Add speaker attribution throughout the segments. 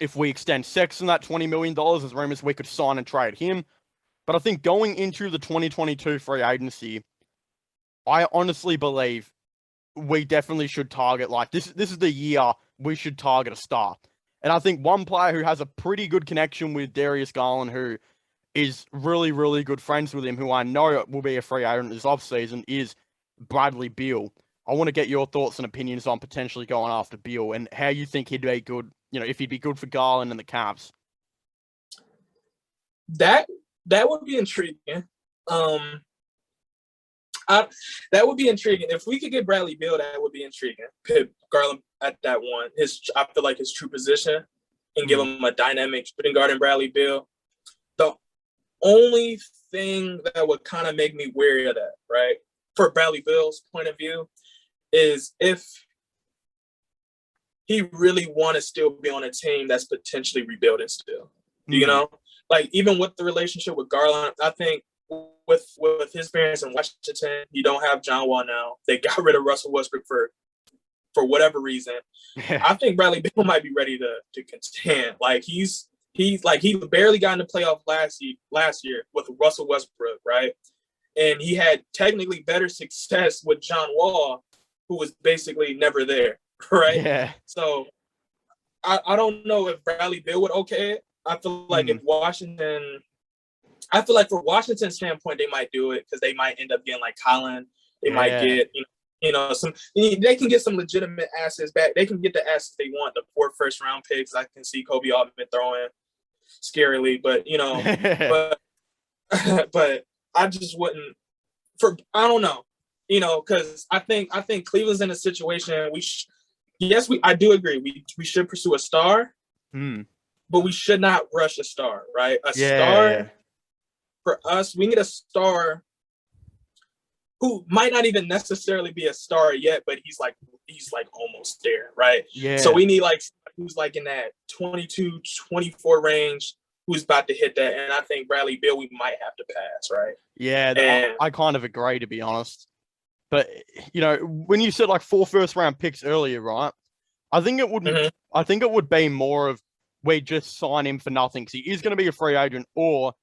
Speaker 1: if we extend Sexton that $20 million, there's rumors we could sign and trade him. But I think going into the 2022 free agency, I honestly believe we definitely should target, like, this is the year we should target a star. And I think one player who has a pretty good connection with Darius Garland, who is really, really good friends with him, who I know will be a free agent this offseason, is Bradley Beal. I want to get your thoughts and opinions on potentially going after Beal and how you think he'd be good, if he'd be good for Garland and the Cavs.
Speaker 2: That would be intriguing. That would be intriguing. If we could get Bradley Beal, that would be intriguing. Put Garland at that one. I feel like his true position, and give him a dynamic shooting guard in Bradley Beal. The only thing that would kind of make me wary of that, right, for Bradley Beal's point of view, is if he really want to still be on a team that's potentially rebuilding still. You know? Like, even with the relationship with Garland, I think with his experience in Washington, you don't have John Wall now. They got rid of Russell Westbrook for whatever reason. I think Bradley Beal might be ready to contend. Like, he barely got in the playoff last year with Russell Westbrook, right? And he had technically better success with John Wall, who was basically never there, right?
Speaker 1: Yeah.
Speaker 2: So I don't know if Bradley Beal would okay it. I feel like for Washington's standpoint, they might do it because they might end up getting like Colin. They might get, they can get some legitimate assets back. They can get the assets they want, the 4 first-round picks. I can see Kobe Altman throwing scarily, but but I just wouldn't. I don't know, because I think Cleveland's in a situation. I do agree. We should pursue a star. But we should not rush a star, right? Star, for us, we need a star who might not even necessarily be a star yet, but he's like almost there, right?
Speaker 1: Yeah.
Speaker 2: So we need like who's like in that 22, 24 range, who's about to hit that. And I think Bradley Beal, we might have to pass, right?
Speaker 1: Yeah, I kind of agree, to be honest. But, when you said like 4 first-round picks earlier, right? I think it wouldn't. I think it would be more of, we just sign him for nothing because he is going to be a free agent. Or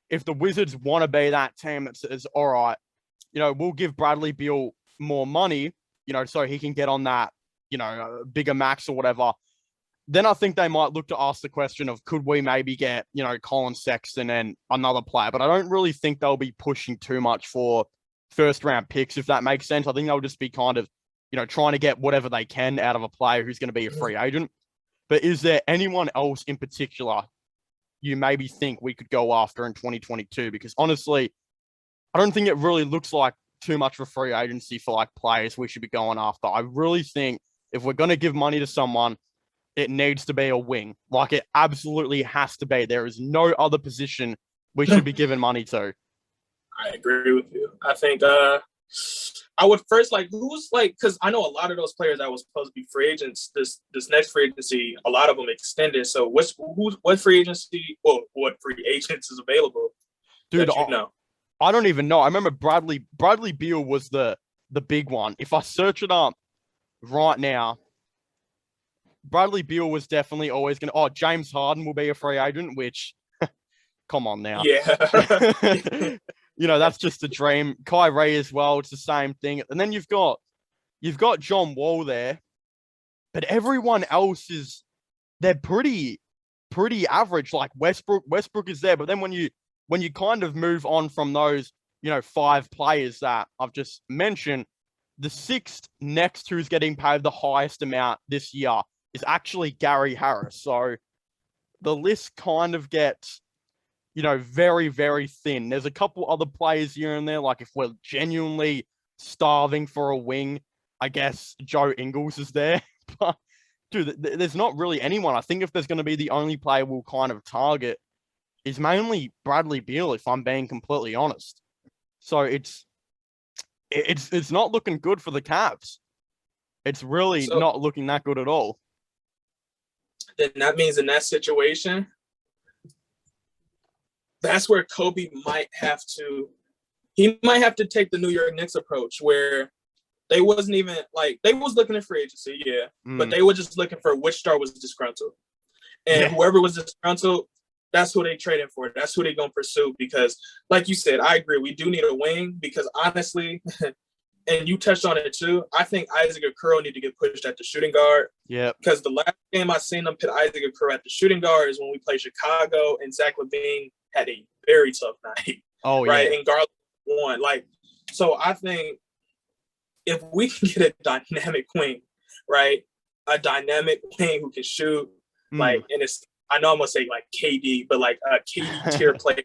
Speaker 1: if the Wizards want to be that team that says, all right, we'll give Bradley Beal more money, so he can get on that, bigger max or whatever. Then I think they might look to ask the question of, could we maybe get, Colin Sexton and another player? But I don't really think they'll be pushing too much for first round picks, if that makes sense. I think they'll just be kind of, trying to get whatever they can out of a player who's going to be a free agent. But is there anyone else in particular you maybe think we could go after in 2022? Because honestly, I don't think it really looks like too much of a free agency for like players we should be going after. I really think if we're going to give money to someone, it needs to be a wing. Like, it absolutely has to be. There is no other position we should be giving money to.
Speaker 2: I agree with you. I think I would first because I know a lot of those players that was supposed to be free agents this next free agency, a lot of them extended. So what free agency, what free agents is available?
Speaker 1: Dude, I don't even know. I remember Bradley Beal was the big one. If I search it up right now, Bradley Beal was definitely always going to... Oh, James Harden will be a free agent, which... Come on now.
Speaker 2: Yeah.
Speaker 1: That's just a dream. Kyrie as well, it's the same thing. And then you've got John Wall there, but everyone else they're pretty average. Like Westbrook is there, but then when you kind of move on from those, 5 players that I've just mentioned, the 6th next who's getting paid the highest amount this year is actually Gary Harris. So the list kind of gets, very, very thin. There's a couple other players here and there. Like, if we're genuinely starving for a wing, I guess Joe Ingles is there. But, dude, there's not really anyone. I think if there's going to be the only player we'll kind of target is mainly Bradley Beal, if I'm being completely honest. So it's not looking good for the Cavs. It's really not looking that good at all.
Speaker 2: Then that means in that situation, that's where Kobe might have to take the New York Knicks approach, where they wasn't even like, they was looking at free agency, but they were just looking for which star was disgruntled. And whoever was disgruntled, that's who they traded for. That's who they're going to pursue because, like you said, I agree. We do need a wing because honestly, and you touched on it too, I think Isaac Okoro need to get pushed at the shooting guard.
Speaker 1: Yeah.
Speaker 2: Because the last game I seen them put Isaac Okoro at the shooting guard is when we played Chicago and Zach LaVine had a very tough night.
Speaker 1: Oh,
Speaker 2: right?
Speaker 1: yeah.
Speaker 2: And Garland won. Like, so I think if we can get a dynamic wing, right? A dynamic wing who can shoot, like, and it's, I know I'm going to say like KD, but like a KD tier player,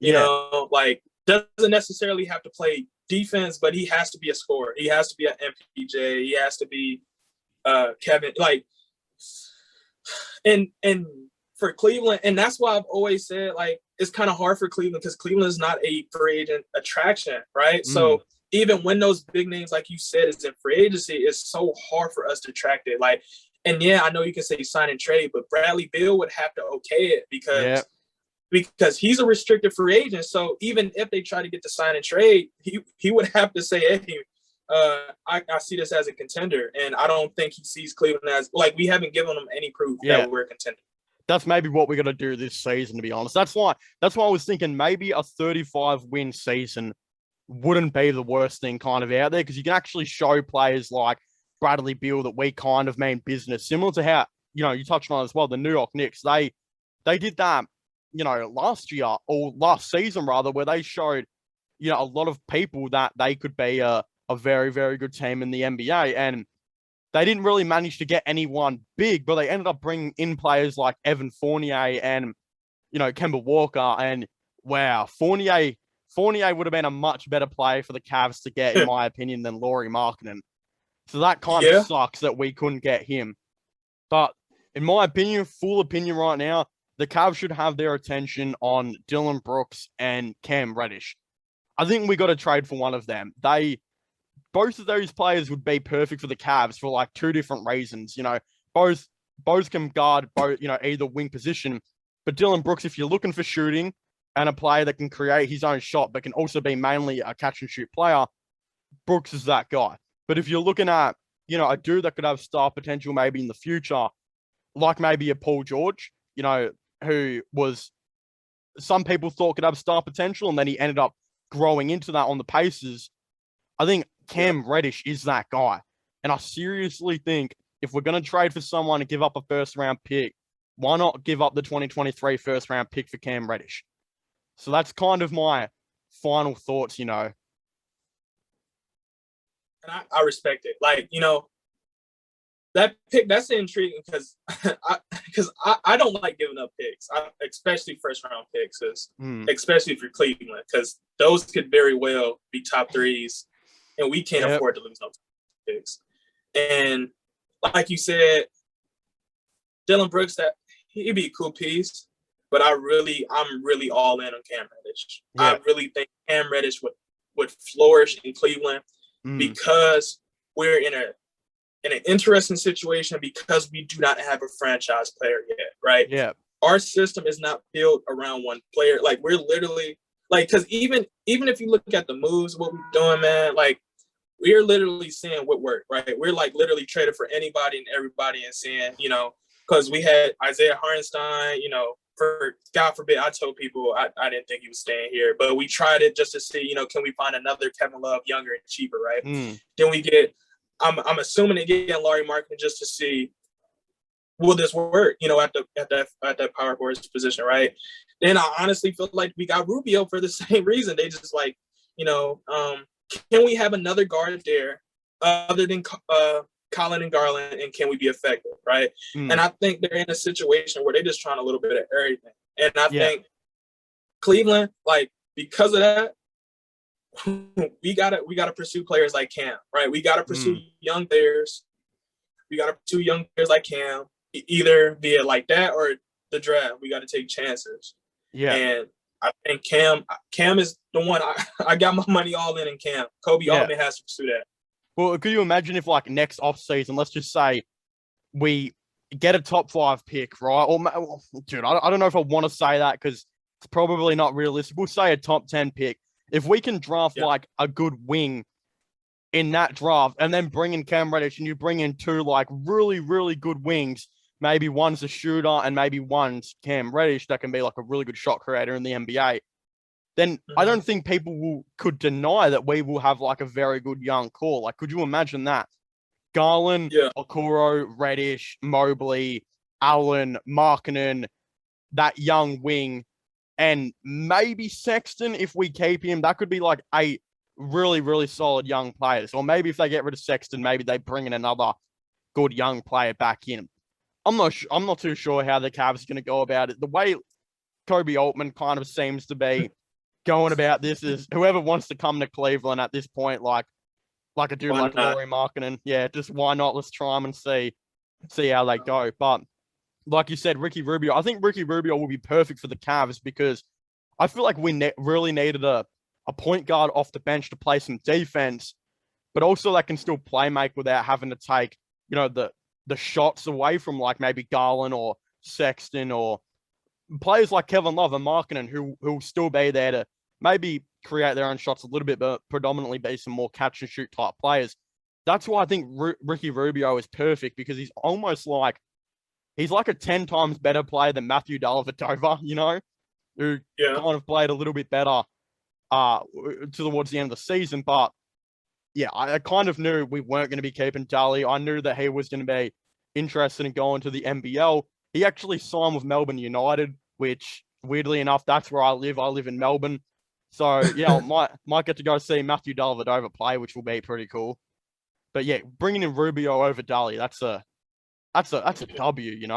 Speaker 2: you know, like doesn't necessarily have to play defense, but he has to be a scorer. He has to be an MPJ. He has to be Kevin, like, and for Cleveland, and that's why I've always said, like, it's kind of hard for Cleveland because Cleveland is not a free agent attraction, right? So even when those big names, like you said, is in free agency, it's so hard for us to track it. Like, and yeah, I know you can say sign and trade, but Bradley Beal would have to okay it because he's a restricted free agent. So even if they try to get the sign and trade, he would have to say, hey, I see this as a contender, and I don't think he sees Cleveland as, like, we haven't given him any proof that we're a contender.
Speaker 1: That's maybe what we're gonna do this season, to be honest. That's why I was thinking maybe a 35-win season wouldn't be the worst thing kind of out there because you can actually show players like Bradley Beal that we kind of mean business, similar to how, you know, you touched on as well, the New York Knicks. They did that, you know, last season rather, where they showed, you know, a lot of people that they could be a very, very good team in the NBA. And they didn't really manage to get anyone big, but they ended up bringing in players like Evan Fournier and, you know, Kemba Walker. And wow, Fournier would have been a much better player for the Cavs to get, in my opinion, than Lauri Markkanen. So that kind of sucks that we couldn't get him. But in my opinion, full opinion right now, the Cavs should have their attention on Dillon Brooks and Cam Reddish. I think we got to trade for one of them. Both of those players would be perfect for the Cavs for like two different reasons. You know, both can guard both, you know, either wing position. But Dillon Brooks, if you're looking for shooting and a player that can create his own shot, but can also be mainly a catch and shoot player, Brooks is that guy. But if you're looking at, you know, a dude that could have star potential maybe in the future, like maybe a Paul George, you know, who was, some people thought could have star potential, and then he ended up growing into that on the Pacers. I think Cam Reddish is that guy. And I seriously think if we're going to trade for someone to give up a first-round pick, why not give up the 2023 first-round pick for Cam Reddish? So that's kind of my final thoughts, you know.
Speaker 2: And I respect it. Like, you know, that pick, that's intriguing because I don't like giving up picks, especially first-round picks, especially if you're Cleveland, because those could very well be top threes, and we can't afford to lose those picks. And like you said, Dillon Brooks, that he'd be a cool piece, but I'm really all in on Cam Reddish. I really think Cam Reddish would flourish in Cleveland because we're in an interesting situation because we do not have a franchise player yet, right?
Speaker 1: Yeah.
Speaker 2: Our system is not built around one player. Like, we're literally, like, because even if you look at the moves, what we're doing, man, like, we're literally seeing what worked, right? We're like literally traded for anybody and everybody and saying, you know, because we had Isaiah Hartenstein, you know, for God forbid, I told people I didn't think he was staying here, but we tried it just to see, you know, can we find another Kevin Love, younger and cheaper, right? Then we get, I'm assuming again, Lauri Markkanen just to see, will this work, you know, at that power forward position, right? Then I honestly feel like we got Rubio for the same reason. They just like, you know, can we have another guard there other than Colin and Garland, and can we be effective, right? And I think they're in a situation where they're just trying a little bit of everything. And I think Cleveland, like, because of that, we gotta pursue players like Cam, right? We gotta pursue young players. We gotta pursue young players like Cam, either via like that or the draft. We gotta take chances. Yeah. And I think Cam is the one. I got my money all in Cam. Kobe Altman has to pursue that.
Speaker 1: Well, could you imagine if, like, next offseason, let's just say we get a top 5 pick, right? Or, dude, I don't know if I want to say that because it's probably not realistic. We'll say a top 10 pick. If we can draft, like, a good wing in that draft and then bring in Cam Reddish and you bring in 2, like, really, really good wings, maybe one's a shooter and maybe one's Cam Reddish that can be like a really good shot creator in the NBA, then I don't think people could deny that we will have like a very good young core. Like, could you imagine that? Garland, Okoro, Reddish, Mobley, Allen, Markkanen, that young wing, and maybe Sexton if we keep him. That could be like 8 really, really solid young players. Or maybe if they get rid of Sexton, maybe they bring in another good young player back in. I'm not too sure how the Cavs are going to go about it. The way Kobe Altman kind of seems to be going about this is whoever wants to come to Cleveland at this point, like a dude like Lauri Markkanen, yeah, just why not? Let's try them and see how they go. But like you said, Ricky Rubio, I think Ricky Rubio will be perfect for the Cavs because I feel like we really needed a point guard off the bench to play some defense, but also that can still play make without having to take, the shots away from like maybe Garland or Sexton or players like Kevin Love and Markkanen who'll still be there to maybe create their own shots a little bit, but predominantly be some more catch and shoot type players. That's why I think Ricky Rubio is perfect because he's almost like he's like a 10 times better player than Matthew Dellavedova, who kind of played a little bit better towards the end of the season. But yeah, I kind of knew we weren't going to be keeping Dally. I knew that he was going to be interested in going to the NBL. He actually signed with Melbourne United, which weirdly enough, that's where I live. I live in Melbourne. So yeah, I might get to go see Matthew Dellavedova play, which will be pretty cool. But yeah, bringing in Rubio over Dally, that's a W,